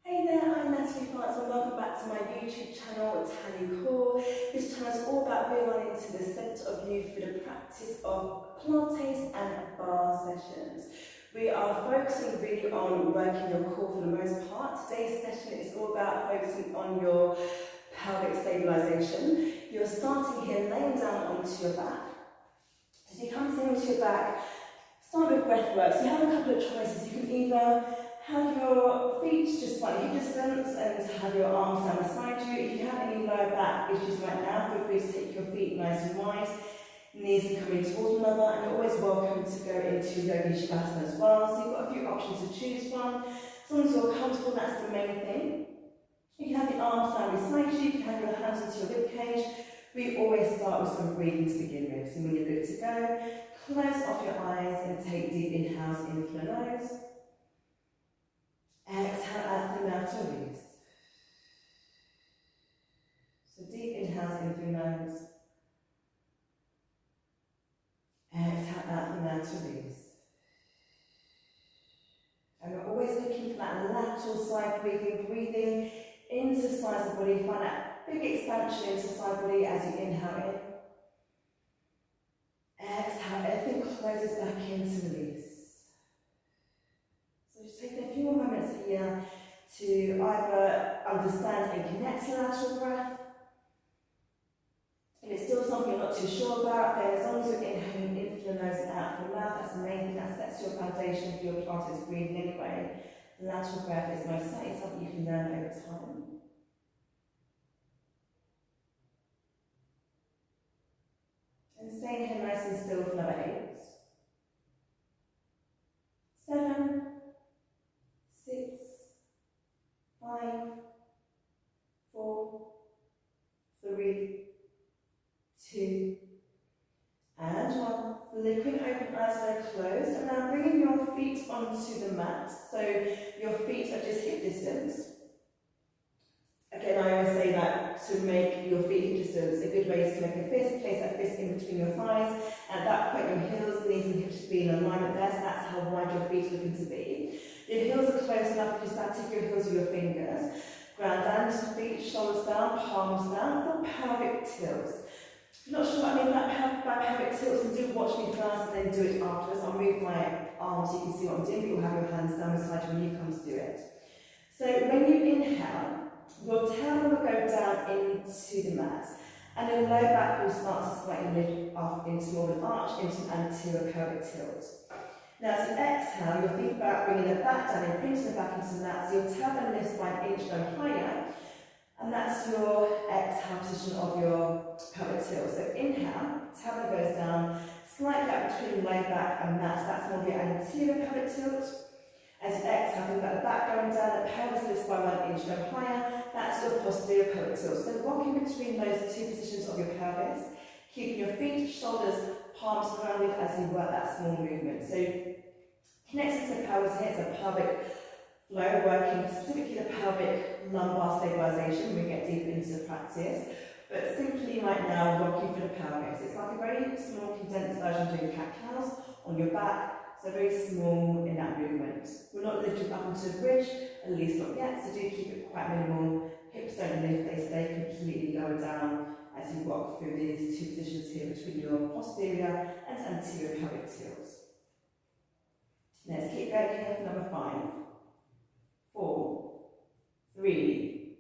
Hey there, I'm Natalie and welcome back to my YouTube channel, Natalie. This channel is all about being into the centre of you for the practice of Pilates and Barre sessions. We are focusing really on working your core for the most part. Today's session is all about focusing on your pelvic stabilisation. You're starting here laying down onto your back. As you come in onto your back, start with breath work. So you have a couple of choices. You can either have your feet just slightly hip distance and have your arms down beside you. If you have any lower back issues right now, feel free to take your feet nice and wide. Knees are coming towards one another, and you're always welcome to go into Yogi Shavasana as well. So you've got a few options to choose from. As long as you're comfortable, that's the main thing. You can have the arms down beside you, you can have your hands into your rib cage. We always start with some breathing to begin with. So when you're good to go, close off your eyes and take deep inhales in through the nose. Exhale out through the mouth to release. So deep inhales in through the nose. Exhale out through the mouth to release. And we're always looking for that lateral side breathing, breathing into the sides of the body. Find that big expansion into the side body as you inhale in. Exhale, everything closes back in to release. So just taking a few more moments here to either understand and connect to lateral breath. If it's still something you're not too sure about, then as long as you're inhaling in through the nose and out through the mouth, that's the main thing that sets your foundation for your Pilates breathing anyway. The lateral breath is most certainly something you can learn over time. And staying here nice and still for another 8, 7, 6, 5, 4, 3, 2, and 1. Flipping open eyes when closed, and now bringing your feet onto the mat. So your feet are just hip distance. Again, I always say that to make your feet hip distance, a good way is to make a fist, place that fist in between your thighs. At that point, your heels, knees, and hips should be in alignment there, so that's how wide your feet are looking to be. Your heels are close enough, just about to take your heels with your fingers. Ground down to the feet, shoulders down, palms down, for pelvic tilts. If you're not sure what I mean by pelvic tilts, then do watch me first and then do it afterwards. I'll move my arms so you can see what I'm doing, but you'll have your hands down beside you when you come to do it. So when you inhale, your tailbone will go down into the mat, and your low back will start to slightly lift off into more of an arch, into an anterior pelvic tilt. Now as you exhale, you'll think about bringing the back down and pinching the back into the mat, so your tailbone lifts by 1 inch no higher, and that's your exhale position of your pelvic tilt. So inhale, tailbone goes down, slight gap between low back and mat, that's more of your anterior pelvic tilt. As you exhale, think about the back going down, the pelvis lifts by 1 inch no higher, that's your posterior pelvic tilt. So rocking between those two positions of your pelvis, keeping your feet, shoulders, palms grounded as you work that small movement. So connecting to the pelvis here, it's a pelvic flow, working specifically the pelvic lumbar stabilisation when we get deeper into the practice. But simply right now, rocking for the pelvis. It's like a very small condensed version of doing cat-cows on your back. So very small in that movement. We're not lifting up into a bridge, at least not yet, so do keep it quite minimal. Hips don't lift, they stay completely lower down as you walk through these two positions here between your posterior and anterior pelvic tilts. Let's keep going here for number 5, 4, 3,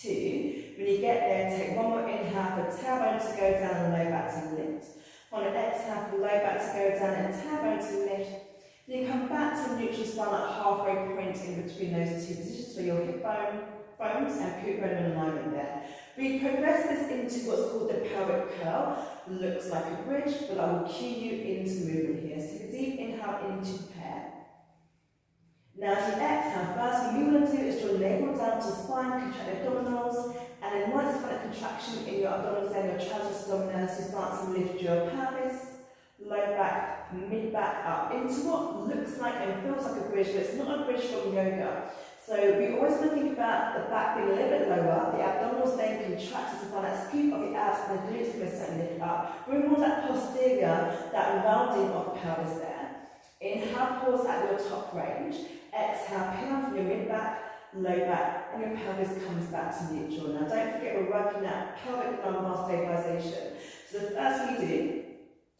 2. When you get there, take one more inhale for tailbone to go down and low back to lift. On an exhale, for low back to go down and tailbone to lift. Then you come back to neutral spine, that halfway point in between those two positions, where your hip bones and pubic bone are in alignment there. We progress this into what's called the pelvic curl. Looks like a bridge, but I will cue you into movement here. So deep inhale into prepare. Now as you exhale, first thing you want to do is draw navel down to spine, contract your abdominals, and then once you've got a contraction in your abdominals and your transverse abdominis, you start to lift your pelvis, low back, mid back up into what looks like and feels like a bridge, but it's not a bridge from yoga. So we always want to think about the back being a little bit lower, the abdominals then contract to find that scoop of the abs and the glutes will certainly lift up. Bring more that posterior, that rounding of the pelvis there. Inhale, pause at your top range. Exhale, pin up from your mid back, low back, and your pelvis comes back to neutral. Now don't forget we're working at pelvic lumbar stabilisation. So the first we do,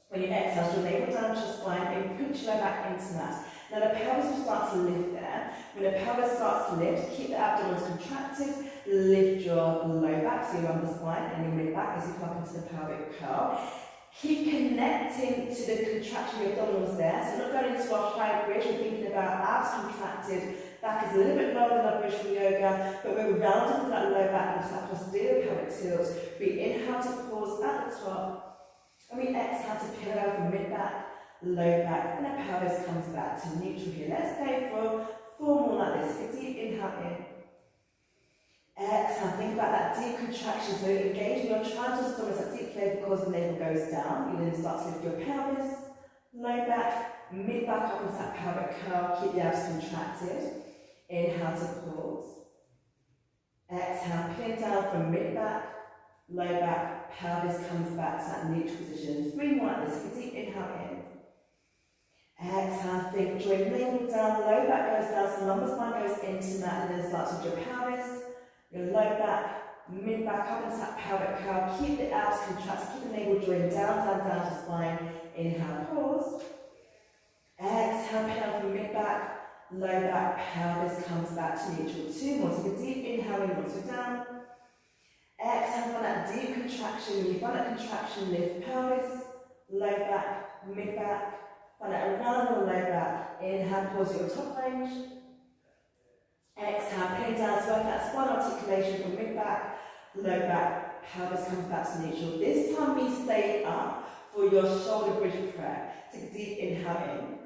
when you exhale, you'll navel down to your spine and pinch your low back into mat. Now the pelvis will start to lift there. When the pelvis starts to lift, keep the abdomen contracted, lift your low back, so your lumbar spine, and your mid back as you come up into the pelvic curl. Keep connecting to the contraction of your abdominals there. So not going into a high bridge, we're thinking about abs contracted, back is a little bit lower than our bridge from yoga, but we're rounding that low back into that posterior pelvic tilt. We inhale to pause at the top, and we exhale to peel out from mid back, low back, and the pelvis comes back to neutral here. Let's go for 4 more like this. Take a deep inhale in. Exhale, think about that deep contraction, so engaging your triceps, that deep clavicle cause the navel goes down. You then start to lift your pelvis, low back, mid back up into that pelvic curl, keep the abs contracted. Inhale to pause. Exhale, pin down from mid back, low back, pelvis comes back to that neutral position. 3 more like this, take a deep inhale in. Exhale, think, draw your navel down, low back goes down, so lumbar spine goes into mat, and then start with your pelvis. Your low back, mid back up into that pelvic curl. Keep the abs contracted, keep the navel drawing down, down, down to spine. Inhale, pause. Exhale, peel from mid back, low back, pelvis comes back to neutral. 2 more. Take a deep inhale in once we're down. Exhale, find that deep contraction. When you find that contraction, lift pelvis, low back, mid back. Find that around the low back. Inhale, pause your top range. Exhale, pin down, so work that spine articulation from mid back, low back, pelvis comes back to neutral. This time we stay up for your shoulder bridge prayer. Take a deep inhale in.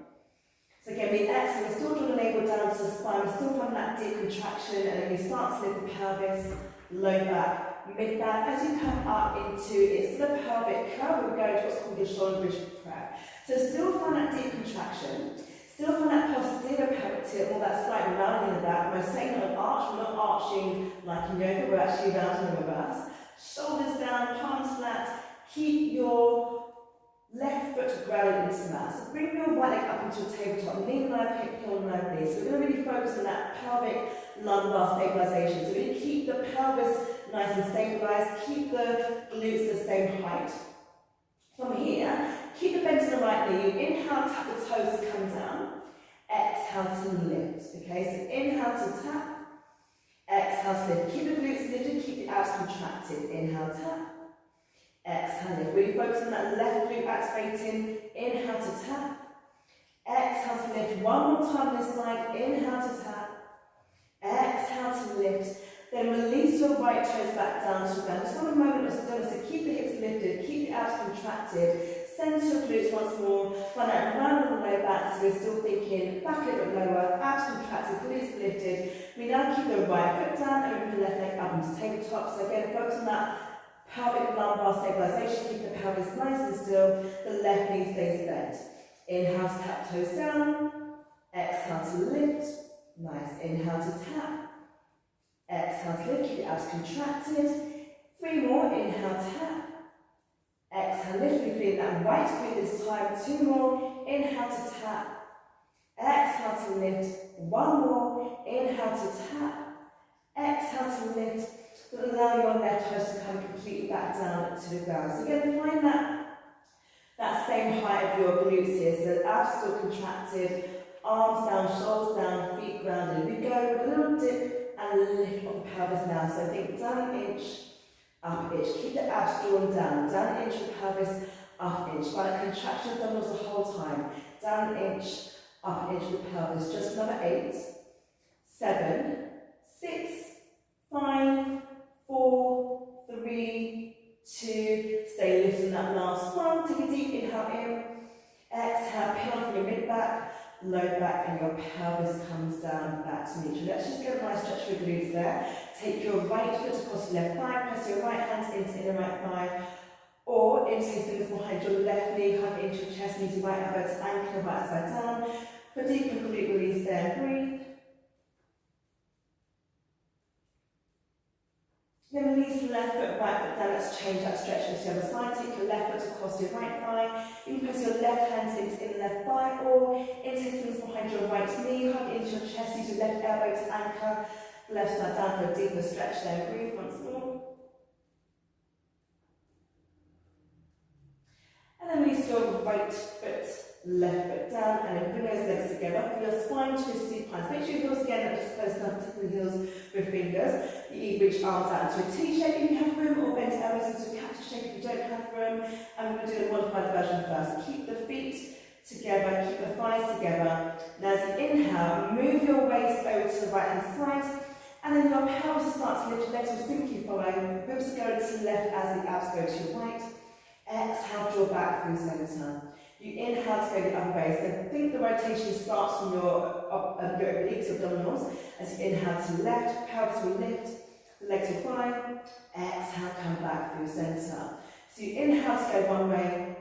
So again, we exhale, we still draw the navel down to the spine, we still find that deep contraction, and then we start to lift the pelvis, low back, mid back. As you come up into it's the pelvic curl, we're going to what's called your shoulder bridge prayer. So still find that deep contraction. Still find that posterior pelvic tilt, all that slight rounding in the back. We're saying not an arch, we're not arching like in yoga, we're actually rounding in reverse. Shoulders down, palms flat. Keep your left foot grounded into the mat. So bring your right leg up into a tabletop, knee alive, hip, heel, and alive knee. So we're going to really focus on that pelvic lumbar stabilisation. So we're going to keep the pelvis nice and stabilised, keep the glutes the same height. From here, keep the bend to the right knee. You inhale, tap the toes to come down. Exhale to lift. Okay, so inhale to tap. Exhale to lift. Keep the glutes lifted, keep the abs contracted. Inhale, tap. Exhale, lift. Really focus on that left glute activating. Inhale to tap. Exhale to lift. 1 more time this side. Inhale to tap. Exhale to lift. Then release your right toes back down to the ground. Just want a moment of stillness. So keep the hips lifted, keep the abs contracted. Sense your glutes once more. Find that round on the low back, so we're still thinking back a little bit lower, abs contracted, glutes lifted. We now keep the right foot down, open the left leg up into tabletop. So again, focus on that pelvic lumbar stabilisation. Keep the pelvis nice and still. The left knee stays bent. Inhale to tap toes down. Exhale to lift. Nice. Inhale to tap. Exhale to lift, keep the abs contracted. 3 more, inhale, tap. Exhale, lift, we feel that right glute this time. 2 more, inhale to tap. Exhale to lift. 1 more, inhale to tap. Exhale to lift. But allow your left toes to come completely back down to the ground. So again, find that same height of your glutes here. So abs still contracted, arms down, shoulders down, feet grounded. We go with a little dip and lift of the pelvis now. So think down an inch, up an inch. Keep the abs drawn down. Down an inch of the pelvis, up an inch. Find that contraction of the abdominals the whole time. Down an inch, up an inch of the pelvis. Just another 8, 7, 6, 5, 4, 3, 2. Stay lifting that last one. Take a deep inhale in. Exhale, peel from your mid back. Low back, and your pelvis comes down back to neutral. Let's just get a nice stretch for your glutes there. Take your right foot across your left thigh, press your right hand into the right thigh, or interlace fingers behind your left knee, hug into your chest, use your right elbow to anchor right side down. For deeper glute release there, and breathe. Then release the left foot, right foot down. Let's change that stretch to the other side. Take your left foot across your right thigh. You can press your left hand into the left thigh, or interlace fingers behind your right knee. Hug into your chest. Use your left elbow to anchor. the left side down for a deeper stretch there. Breathe once more. And then release your right foot, left foot down, and then bring those legs together. For your spine to supine. Make sure your heels again are just close enough to the heels with fingers. You either reach arms out into a T shape if you have room, or bend elbows into a cactus shape if you don't have room. And we're going to do a modified version first. Keep the feet together, keep the thighs together. Now as you inhale, move your waist over to the right hand side, and then your pelvis starts to lift, your legs will simply follow. Ribs go to the left as the abs go to your right. Exhale, draw back through centre. You inhale to go the other way. So think the rotation starts from your obliques, your abdominals. As you inhale to the left, pelvis will lift, the legs will follow. Exhale, come back through centre. So you inhale to go one way,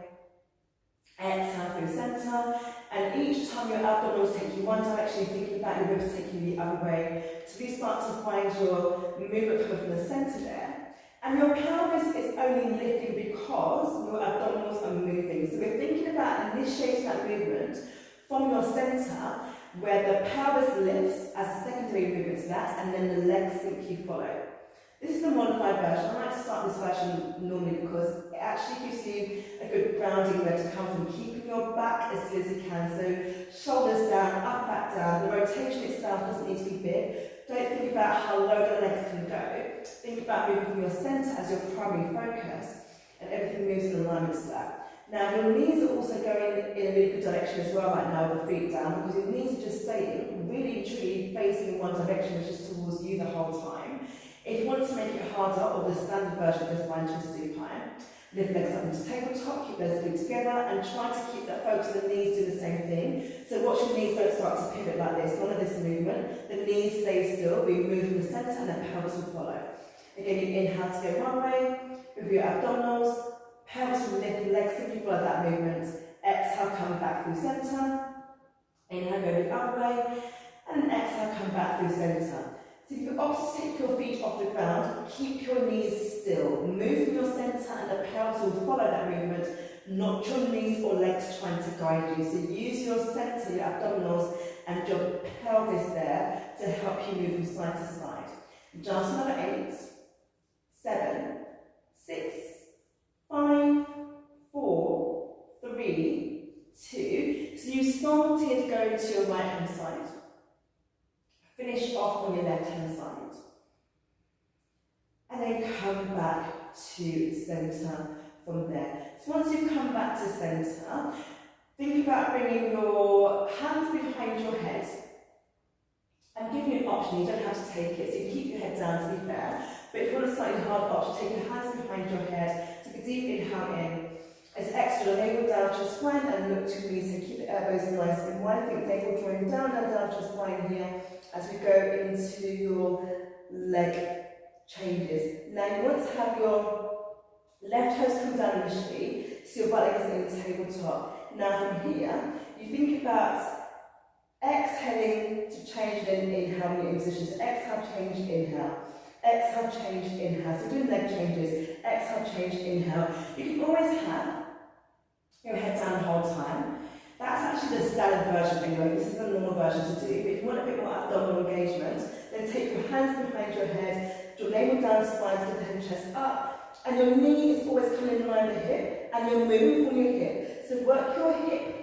exhale through centre, and each time your abdominals take you one direction, you're thinking about your ribs taking you the other way. So you start to find your movement coming from the centre there. And your pelvis is only lifting because your abdominals are moving. So we're thinking about initiating that movement from your centre, where the pelvis lifts as a secondary movement to that, and then the legs simply follow. This is the modified version. I like to start this version normally because it actually gives you a good grounding where to come from, keeping your back as still as you can. So shoulders down, up, back down. The rotation itself doesn't need to be big. Don't think about how low the legs can go. Think about moving from your centre as your primary focus, and everything moves in alignment to that. Now your knees are also going in a really good direction as well right now with the feet down, because your knees are just staying really truly facing in one direction, which is towards you the whole time. If you want to make it harder, or the standard version, just find to a supine. Lift legs up into tabletop, keep those feet together, and try to keep that focus on the knees do the same thing. So watch your knees don't start to pivot like this. None of this movement. The knees stay still. We move from the centre, and then pelvis will follow. Again, you inhale to go one way, with your abdominals, pelvis will lift, legs simply follow that movement. Exhale, come back through centre. Inhale, go the other way, and then exhale, come back through centre. So if you opt to take your feet off the ground, keep your knees still. Move from your centre, and the pelvis will follow that movement, not your knees or legs trying to guide you. So use your centre, your abdominals, and your pelvis there to help you move from side to side. Just another 8, 7, 6, 5, 4, 3, 2. So you started going to your right hand side. Finish off on your left hand side. And then come back to centre from there. So once you've come back to centre, think about bringing your hands behind your head. I'm giving you an option, you don't have to take it, so you can keep your head down to be fair. But if you want a slightly hard option, take your hands behind your head, take a deep inhale in. As extra, navel down to your spine and look to your knees, so keep the elbows nice and wide. Think navel drawing down to your spine here as we go into your leg changes. Now you want to have your left toes come down initially, so your right leg is in the tabletop. Now from here, you think about exhaling to change and inhale when you're in position. So exhale, change, inhale. Exhale, change, inhale. So doing leg changes. Exhale, change, inhale. You can always have your head down the whole time. That's actually the standard version anyway. This is the normal version to do. But if you want a bit more abdominal engagement, then take your hands behind your head, your navel down the spine to get the head and chest up, and your knee is always coming in line with the hip, and you're moving from your hip. So work your hip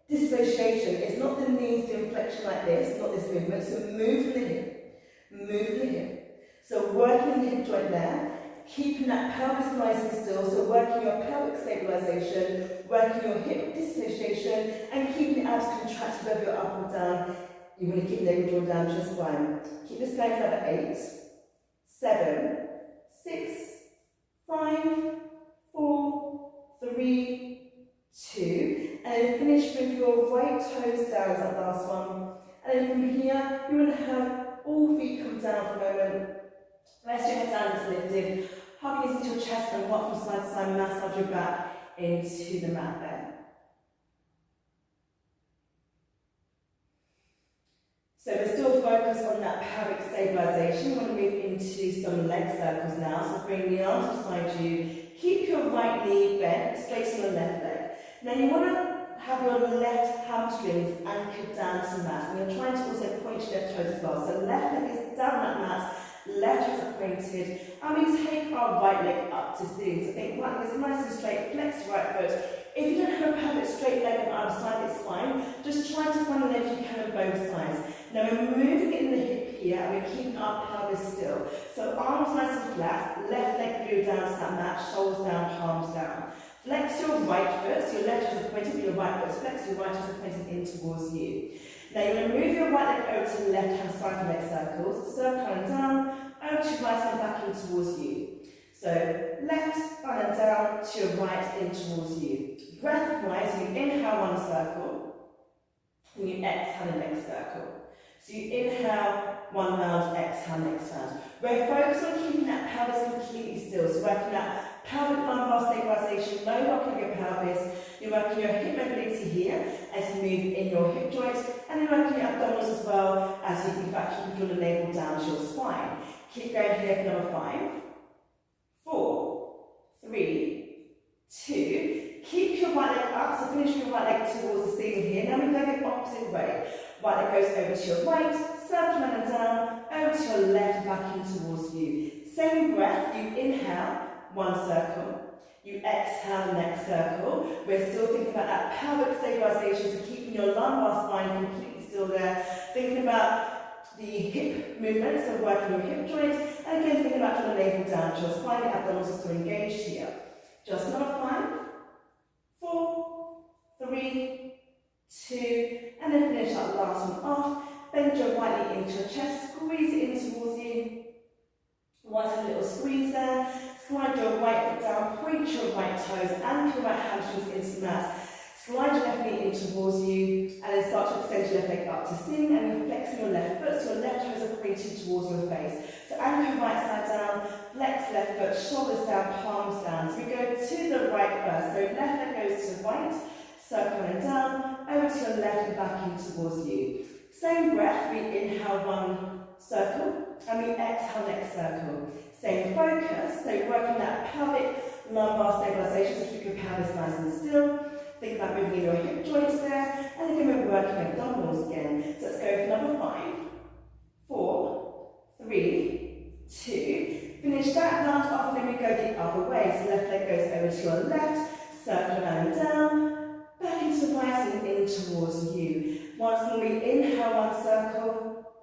dissociation. It's not the knees doing flexion like this, not this movement. So move from the hip, move from the hip. So working the hip joint there, keeping that pelvis nice and still, so working your pelvic stabilisation, working your hip dissociation, and keeping the abs contracted whether you're up or down. You want to keep the navel drawn down to your spine. Keep this going for another 8, 7, 6, 5, 4, 3, 2, and then finish with your right toes down as that last one. And then from here, you want to have all feet come down for a moment. Rest your head down as lifted. Hug your knees into your chest and rock from side to side, massage your back into the mat there. So we're still focused on that pelvic stabilisation. We want to move into some leg circles now. So bring the arms beside you. Keep your right knee bent, straighten your left leg. Now you want to have your left hamstrings anchored down to the mat. And you're trying to also point your left toes as well. So left leg is down that mat, left toes are pointed, and we take our right leg up to ceiling. So think right leg is nice and straight, flex your right foot. If you don't have a perfect straight leg on either side, it's fine. Just try to find a leg you can on both sides. Now we're moving it in the hip here, and we're keeping our pelvis still. So arms nice and flat, left leg glued down to that mat, shoulders down, palms down. Flex your right foot, so your left toes are pointed, but your right foot is flexed, your right toes are pointed in towards you. Now you're going to move your right leg over to the left hand side for leg circles, circle and down, over to your right and back in towards you. So left and down to your right in towards you. Breath-wise, you inhale one circle, and you exhale the next circle. So you inhale one round, exhale next round. We're focused on keeping that pelvis completely still, so working that pelvic lumbar stabilisation, no rocking of your pelvis. You're working your hip mobility here as you move in your hip joint, and you're working your abdominals as well as you think about keeping your navel down to your spine. Keep going here for number 5, 4, 3, 2. Keep your right leg up, so finish your right leg towards the ceiling here. Now we go the opposite way. Right leg goes over to your right, circle and down, over to your left, back in towards you. Same breath, you inhale, one circle. You exhale the next circle. We're still thinking about that pelvic stabilisation, so keeping your lumbar spine completely still there. Thinking about the hip movements, so working your hip joint. And again, thinking about your navel down to your spine, the abdominals are still engaged here. Just number 5, 4, 3, 2, and then finish that last one off. Bend your right knee into your chest, squeeze it in towards you. Once a little squeeze there. Slide your right foot down, point your right toes, anchor your right hamstrings into the mat. Slide your left knee in towards you, and then start to extend your left leg up to ceiling, and you're flexing your left foot, so your left toes are pointed towards your face. So anchor right side down, flex left foot, shoulders down, palms down. So we go to the right first. So left leg goes to the right, circle and down, over to your left and back in towards you. Same breath, we inhale one circle, and we exhale next circle. Same focus, so working that pelvic lumbar stabilisation, so keep your pelvis nice and still. Think about moving in your hip joints there, and again we're working abdominals again. So let's go for number 5, 4, 3, 2. Finish that round off, and then we go the other way. So left leg goes over to your left, circle around and down, back into the right and in towards you. Once more, we inhale one circle,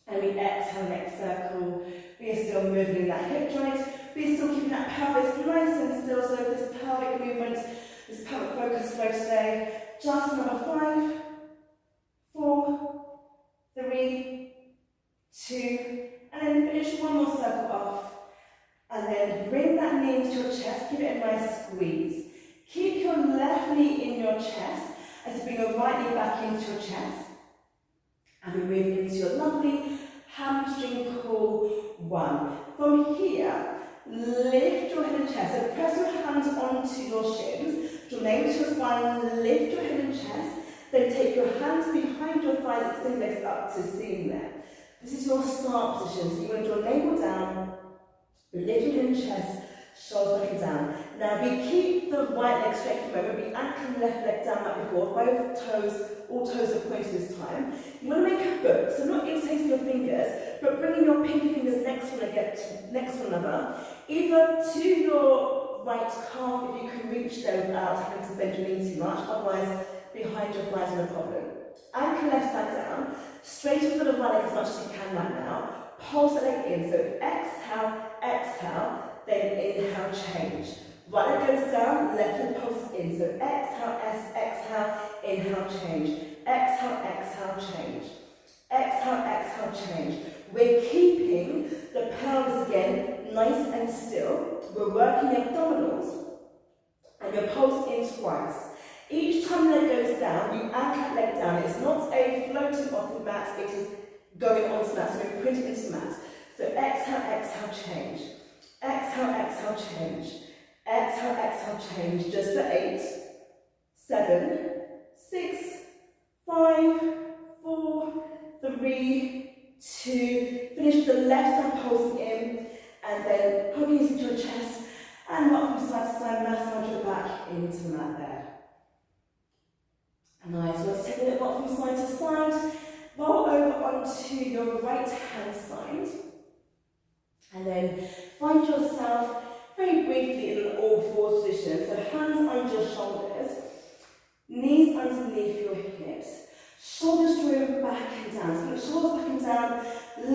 and we exhale next circle. We are still moving in that hip joint. We are still keeping that pelvis nice and still. So this pelvic movement, this pelvic focus flow today. Just number 5, 4, 3, 2, and then finish one more circle off. And then bring that knee into your chest. Give it a nice squeeze. Keep your left knee in your chest as you bring your right knee back into your chest. And we move into your lovely hamstring pull 1. From here, lift your head and chest. So press your hands onto your shins, your navel to your spine, lift your head and chest. Then take your hands behind your thighs, extend legs up to the ceiling there. This is your start position. So you want to draw navel down, lift your head and chest, shoulders back and down. Now we keep the right leg straight for a moment. We anchor the left leg down like before. Both toes, all toes are pointed this time. You want to make a book, so not interlacing your fingers, but bringing your pinky fingers next to one another, either to your right calf if you can reach there without having to bend your knee too much, otherwise behind your thighs no problem. Anchor left side down, straighten for the right leg as much as you can right now. Pulse the leg in, so exhale, exhale, then inhale, change. Right leg goes down, left leg pulses in, so exhale, exhale, inhale, change. Exhale, exhale, change. Exhale, exhale, change. We're keeping the pelvis again nice and still. We're working the abdominals, and your pulse in twice. Each time the leg goes down, you anchor the leg down. It's not a floating off the mat, it is going onto the mat, so we print it into the mat. So exhale, exhale, change. Exhale, exhale, change. Exhale, exhale, change. Just for 8, 7, 6, 5, 4, 3, 2. Finish with the left side pulsing in, and then hugging into your chest, and rock from side to side, massage your back into the mat there. from side to side. Roll over onto your right hand side. And then find yourself very briefly in an all-fours position. So hands under your shoulders, knees underneath your hips, shoulders drawn back and down. So put shoulders back and down,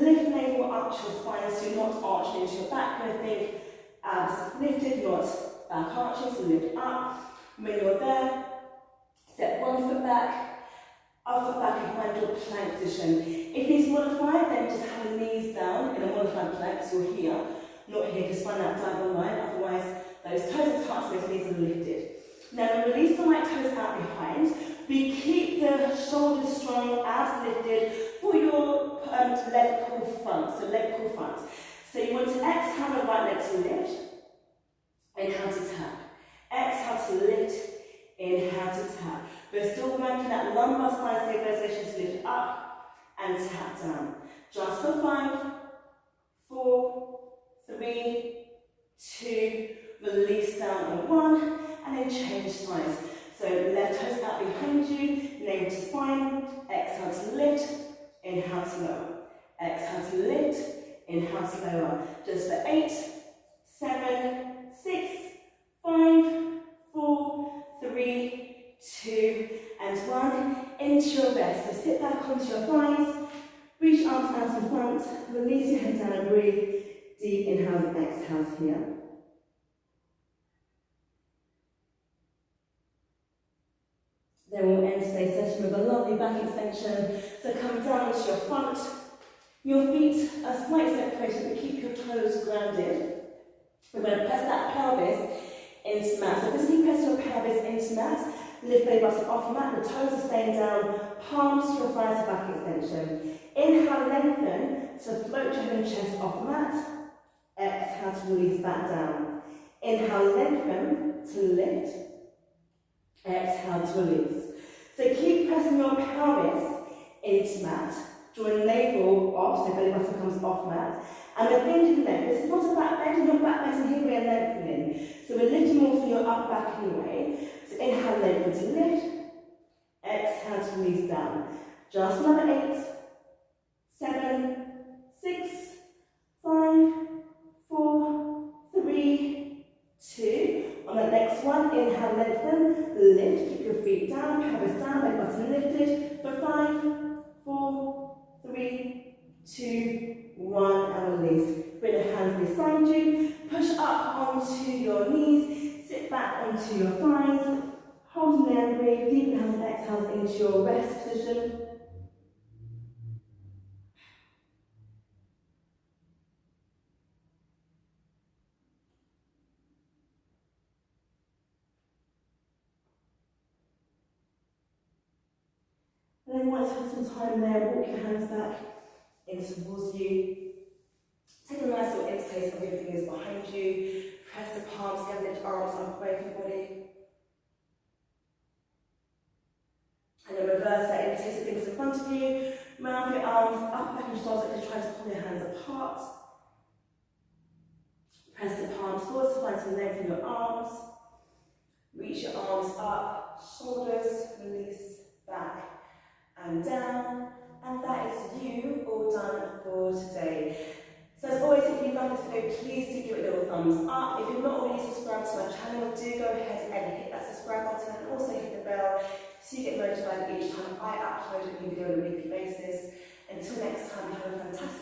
lift navel up to your spine so you're not arching into your back. When I think abs lifted, not back arching, so lift up. When you're there, step one foot back, other foot back and find your plank position. If it's modified, then just have the knees down in a modified plank, so you're here, not here, just find that diagonal line, otherwise those toes are touched, those knees are lifted. Now release the right toes out behind. We keep the shoulders strong, abs lifted for your leg pull front, so leg pull front. So you want to exhale the right leg to lift, inhale to tap. Exhale to lift, inhale to tap. We're still working that lumbar spine stabilisation to lift up and tap down. Just for 5, 4, 3, 2, release down on 1, and then change sides. So left toes out behind you, navel to spine, exhale to lift, inhale to lower. Exhale to lift, inhale to lower. Just for 8, 7, 6, 5, 4, 3, 2, and 1. Into your rest. So sit back onto your thighs, reach arms out in front, release your head down and breathe. Deep inhales and exhales here. Then we'll end today's session with a lovely back extension. So come down to your front. Your feet are slightly separated, but keep your toes grounded. We're going to press that pelvis into mat. So physically press your pelvis into mat. Lift belly button off mat. The toes are staying down. Palms to your thighs, back extension. Inhale, lengthen to float your head and chest off the mat. Exhale to release back down. Inhale, lengthen to lift. Exhale to release. So keep pressing your pelvis into mat. Draw the navel off, so belly button comes off mat. And we're thinking length. This is not a back bend, not back bend, here we're lengthening. So we're lifting more from your upper back anyway. So inhale, lengthen to lift. Exhale to release down. Just another 8, 7, 6, 5, 4, 3, 2. On the next one, inhale, lengthen, lift, keep your feet down, pelvis down, belly button lifted. For 5, 4, 3, 2, 1, and release. Bring the hands beside you, push up onto your knees, sit back onto your thighs, hold in there and breathe, deep inhales and exhales into your rest position. And then once you have some time there, walk your hands back in towards you. Take a nice little interlace of your fingers behind you. Press the palms together, lift arms up away from your body. And then reverse that, interlace your fingers in front of you. Mouth your arms up, back and shoulders, like you're trying to pull your hands apart. Press the palms forward to find some length in your arms. Reach your arms up, shoulders, release, back and down, and that is you all done for today. So as always, if you love this video, please do give it a little thumbs up. If you're not already subscribed to my channel, do go ahead and hit that subscribe button and also hit the bell so you get notified each time I upload a new video on a weekly basis. Until next time, have a fantastic